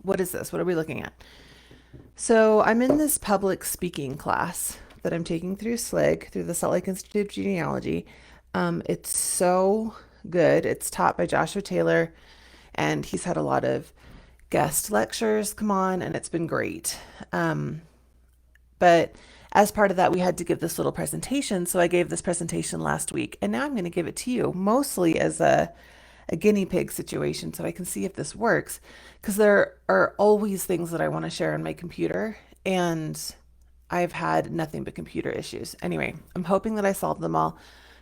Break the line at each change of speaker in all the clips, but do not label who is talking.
what is this? What are we looking at? So I'm in this public speaking class that I'm taking through SLIG, through the Salt Lake Institute of Genealogy. It's so good. It's taught by Joshua Taylor, and he's had a lot of guest lectures come on, and it's been great. But as part of that, we had to give this little presentation. So I gave this presentation last week, and now I'm going to give it to you, mostly as a guinea pig situation, so I can see if this works. Because there are always things that I want to share on my computer, and I've had nothing but computer issues. Anyway, I'm hoping that I solved them all.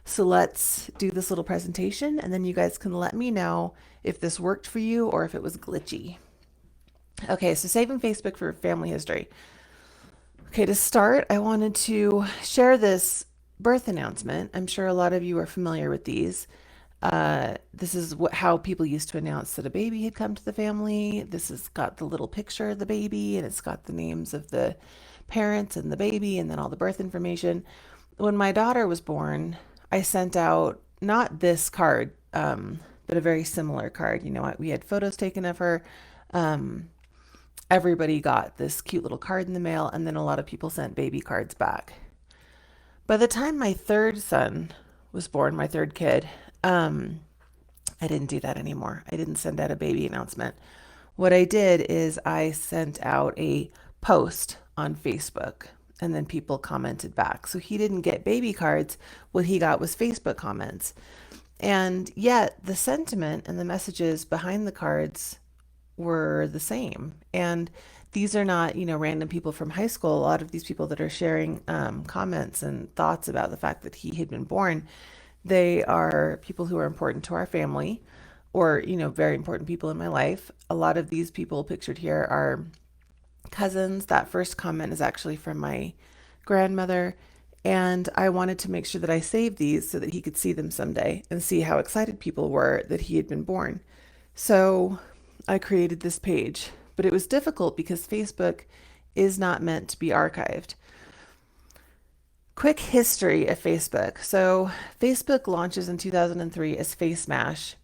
So let's do this little presentation, and then you guys can let me know if this worked for you or if it was glitchy. Okay, so saving Facebook for family history. Okay, to start, I wanted to share this birth announcement. I'm sure a lot of you are familiar with these. This is how people used to announce that a baby had come to the family. This has got the little picture of the baby, and it's got the names of the parents and the baby, and then all the birth information. When my daughter was born, I sent out not this card, but a very similar card. You know, we had photos taken of her. Um, Everybody got this cute little card in the mail, and then a lot of people sent baby cards back. By the time my third son was born, my third kid, I didn't do that anymore. I didn't send out a baby announcement. What I did is I sent out a post on Facebook, and then people commented back. So he didn't get baby cards. What he got was Facebook comments. And yet the sentiment and the messages behind the cards were the same. And these are not, random people from high school. A lot of these people that are sharing comments and thoughts about the fact that he had been born, they are people who are important to our family, or, very important people in my life. A lot of these people pictured here are cousins. That first comment is actually from my grandmother. And I wanted to make sure that I saved these so that he could see them someday and see how excited people were that he had been born. So I created this page, but it was difficult because Facebook is not meant to be archived. Quick history of Facebook. So Facebook launches in 2003 as Face Mash.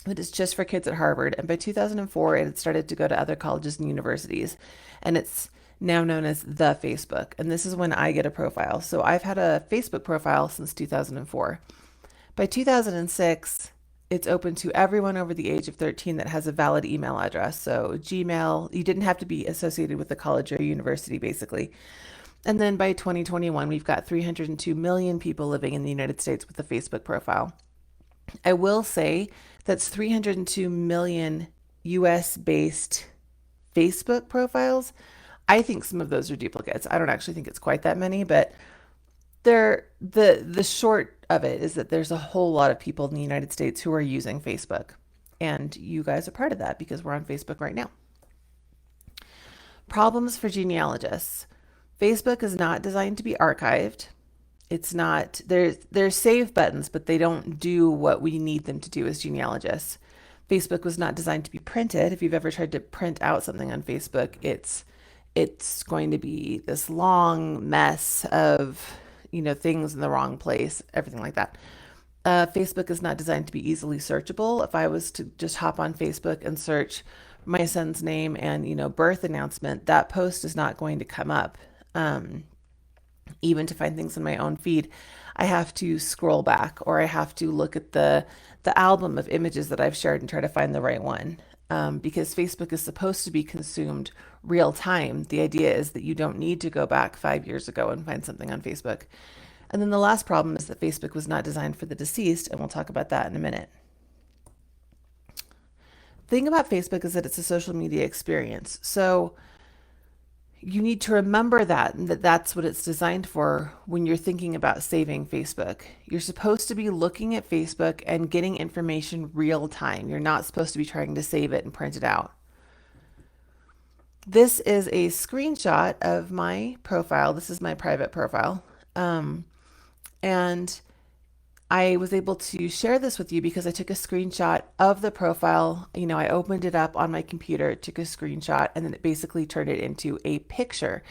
It is just for kids at Harvard. And by 2004, it had started to go to other colleges and universities. And it's now known as the Facebook. And this is when I get a profile. So I've had a Facebook profile since 2004. By 2006, it's open to everyone over the age of 13 that has a valid email address. So Gmail, you didn't have to be associated with a college or university, basically. And then by 2021, we've got 302 million people living in the United States with a Facebook profile. I will say that's 302 million US based Facebook profiles. I think some of those are duplicates. I don't actually think it's quite that many, but the short of it is that there's a whole lot of people in the United States who are using Facebook. And you guys are part of that because we're on Facebook right now. Problems for genealogists. Facebook is not designed to be archived. It's not, there's save buttons, but they don't do what we need them to do as genealogists. Facebook was not designed to be printed. If you've ever tried to print out something on Facebook, it's going to be this long mess of, things in the wrong place, everything like that. Facebook is not designed to be easily searchable. If I was to just hop on Facebook and search my son's name and, birth announcement, that post is not going to come up. Even to find things in my own feed, I have to scroll back, or I have to look at the album of images that I've shared and try to find the right one. Because Facebook is supposed to be consumed real time. The idea is that you don't need to go back 5 years ago and find something on Facebook. And then the last problem is that Facebook was not designed for the deceased, and we'll talk about that in a minute. The thing about Facebook is that it's a social media experience. So you need to remember that that's what it's designed for when you're thinking about saving Facebook. You're supposed to be looking at Facebook and getting information real time. You're not supposed to be trying to save it and print it out. This is a screenshot of my profile. This is my private profile. And I was able to share this with you because I took a screenshot of the profile. I opened it up on my computer, took a screenshot, and then it basically turned it into a picture.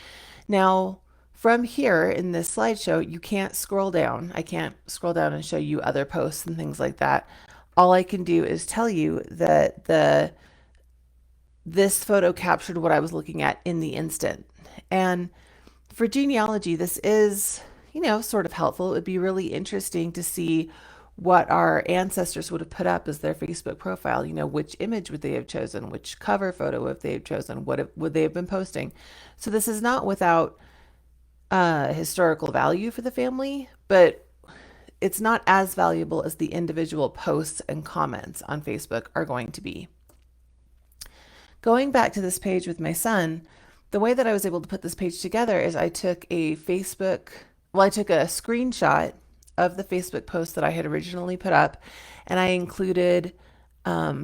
Now, from here in this slideshow, you can't scroll down. I can't scroll down and show you other posts and things like that. All I can do is tell you that this photo captured what I was looking at in the instant. And for genealogy, this is, sort of helpful. It would be really interesting to see what our ancestors would have put up as their Facebook profile. Which image would they have chosen? Which cover photo would they have chosen? Would they have been posting? So this is not without historical value for the family, but it's not as valuable as the individual posts and comments on Facebook are going to be. Going back to this page with my son, the way that I was able to put this page together is I took a screenshot of the Facebook post that I had originally put up, and I included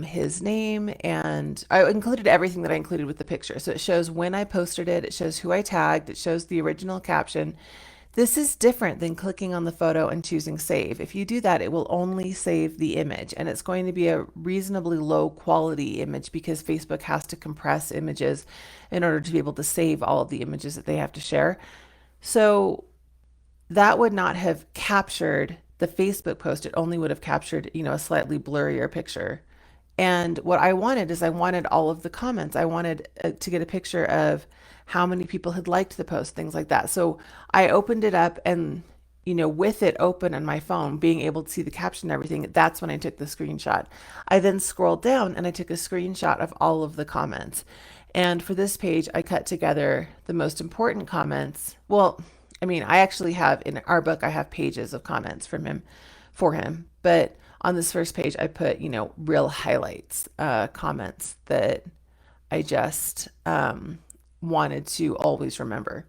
his name, and I included everything that I included with the picture. So it shows when I posted it, it shows who I tagged, it shows the original caption. This is different than clicking on the photo and choosing save. If you do that, it will only save the image, and it's going to be a reasonably low quality image because Facebook has to compress images in order to be able to save all of the images that they have to share. So that would not have captured the Facebook post. It only would have captured, a slightly blurrier picture. And what I wanted is I wanted all of the comments. I wanted to get a picture of how many people had liked the post, things like that. So I opened it up and, with it open on my phone, being able to see the caption and everything, that's when I took the screenshot. I then scrolled down and I took a screenshot of all of the comments. And for this page, I cut together the most important comments. Well, I actually have in our book, I have pages of comments from him for him, but on this first page, I put, real highlights, comments that I just wanted to always remember.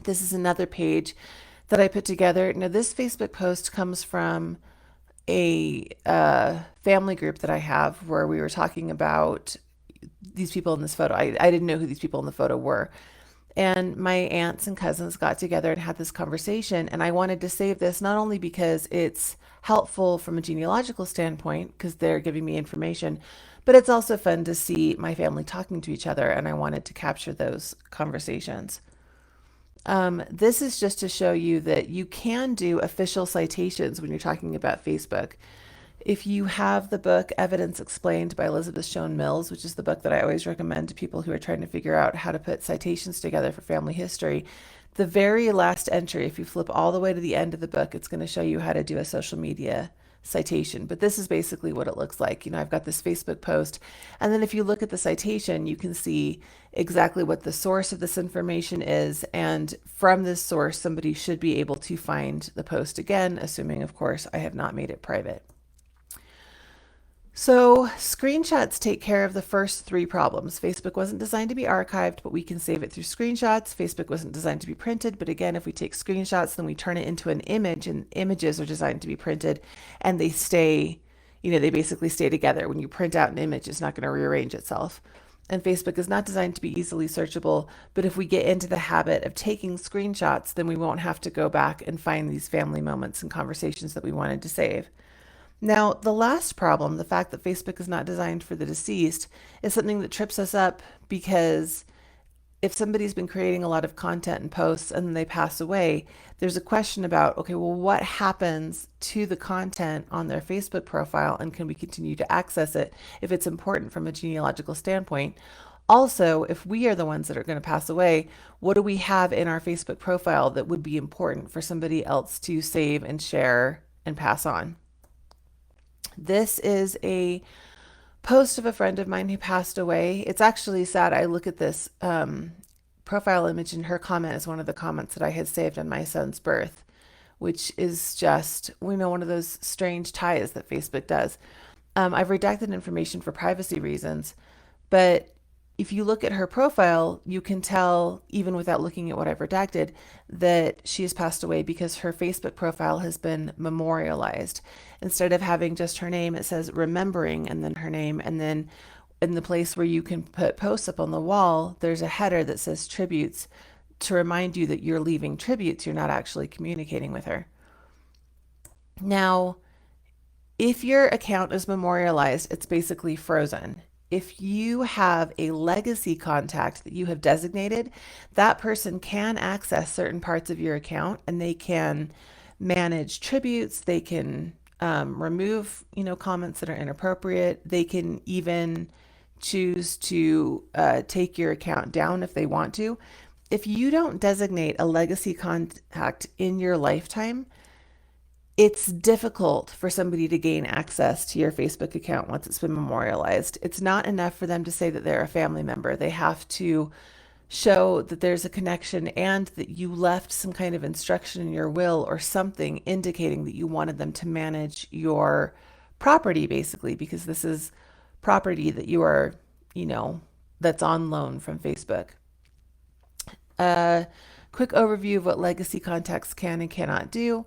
This is another page that I put together. Now, this Facebook post comes from a family group that I have where we were talking about these people in this photo. I didn't know who these people in the photo were. And my aunts and cousins got together and had this conversation. And I wanted to save this not only because it's helpful from a genealogical standpoint, because they're giving me information, but it's also fun to see my family talking to each other. And I wanted to capture those conversations. This is just to show you that you can do official citations when you're talking about Facebook. If you have the book Evidence Explained by Elizabeth Shown Mills, which is the book that I always recommend to people who are trying to figure out how to put citations together for family history, the very last entry, if you flip all the way to the end of the book, it's going to show you how to do a social media citation. But this is basically what it looks like. I've got this Facebook post, and then if you look at the citation, you can see exactly what the source of this information is, and from this source, somebody should be able to find the post again, assuming, of course, I have not made it private. So screenshots take care of the first three problems. Facebook wasn't designed to be archived, but we can save it through screenshots. Facebook wasn't designed to be printed, but again, if we take screenshots, then we turn it into an image, and images are designed to be printed, and they stay, they basically stay together. When you print out an image, it's not going to rearrange itself. And Facebook is not designed to be easily searchable, but if we get into the habit of taking screenshots, then we won't have to go back and find these family moments and conversations that we wanted to save. Now, the last problem, the fact that Facebook is not designed for the deceased, is something that trips us up because if somebody's been creating a lot of content and posts and then they pass away, there's a question about, okay, well, what happens to the content on their Facebook profile, and can we continue to access it if it's important from a genealogical standpoint? Also, if we are the ones that are going to pass away, what do we have in our Facebook profile that would be important for somebody else to save and share and pass on? This is a post of a friend of mine who passed away. It's actually sad. I look at this profile image, and her comment is one of the comments that I had saved on my son's birth, which is just, one of those strange ties that Facebook does. I've redacted information for privacy reasons, but if you look at her profile, you can tell, even without looking at what I've redacted, that she has passed away because her Facebook profile has been memorialized. Instead of having just her name, it says remembering and then her name. And then in the place where you can put posts up on the wall, there's a header that says tributes to remind you that you're leaving tributes. You're not actually communicating with her. Now, if your account is memorialized, it's basically frozen. If you have a legacy contact that you have designated, that person can access certain parts of your account, and they can manage tributes. They can remove, comments that are inappropriate. They can even choose to take your account down if they want to. If you don't designate a legacy contact in your lifetime, it's difficult for somebody to gain access to your Facebook account once it's been memorialized. It's not enough for them to say that they're a family member. They have to show that there's a connection and that you left some kind of instruction in your will or something indicating that you wanted them to manage your property, basically, because this is property that you are, you know, that's on loan from Facebook. A quick overview of what legacy contacts can and cannot do.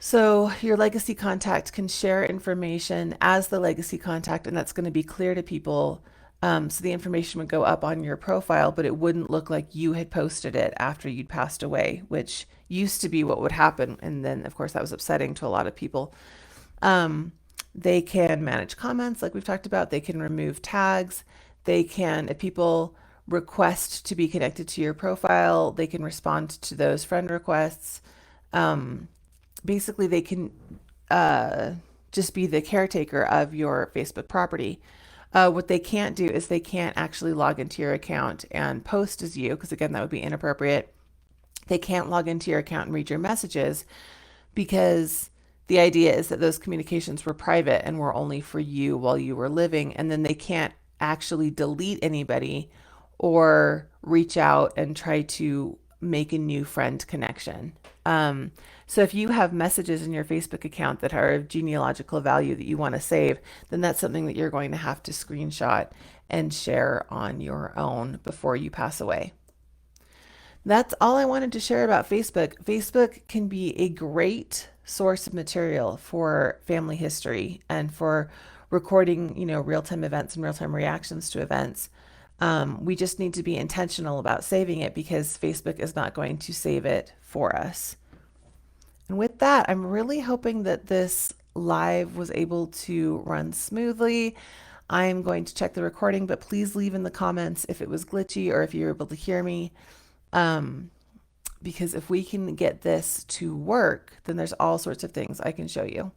So, your legacy contact can share information as the legacy contact, and that's going to be clear to people. So, the information would go up on your profile, but it wouldn't look like you had posted it after you'd passed away, which used to be what would happen. And then, of course, that was upsetting to a lot of people. Um, they can manage comments, like we've talked about. They can remove tags. They can, if people request to be connected to your profile, they can respond to those friend requests. Um, Basically, they can uh, just be the caretaker of your Facebook property. What they can't do is they can't actually log into your account and post as you, because again, that would be inappropriate. They can't log into your account and read your messages because the idea is that those communications were private and were only for you while you were living. And then they can't actually delete anybody or reach out and try to make a new friend connection. So if you have messages in your Facebook account that are of genealogical value that you want to save, then that's something that you're going to have to screenshot and share on your own before you pass away. That's all I wanted to share about Facebook. Facebook can be a great source of material for family history and for recording, real-time events and real-time reactions to events. We just need to be intentional about saving it because Facebook is not going to save it for us. And with that, I'm really hoping that this live was able to run smoothly. I'm going to check the recording, but please leave in the comments if it was glitchy or if you're able to hear me. Um, because if we can get this to work, then there's all sorts of things I can show you.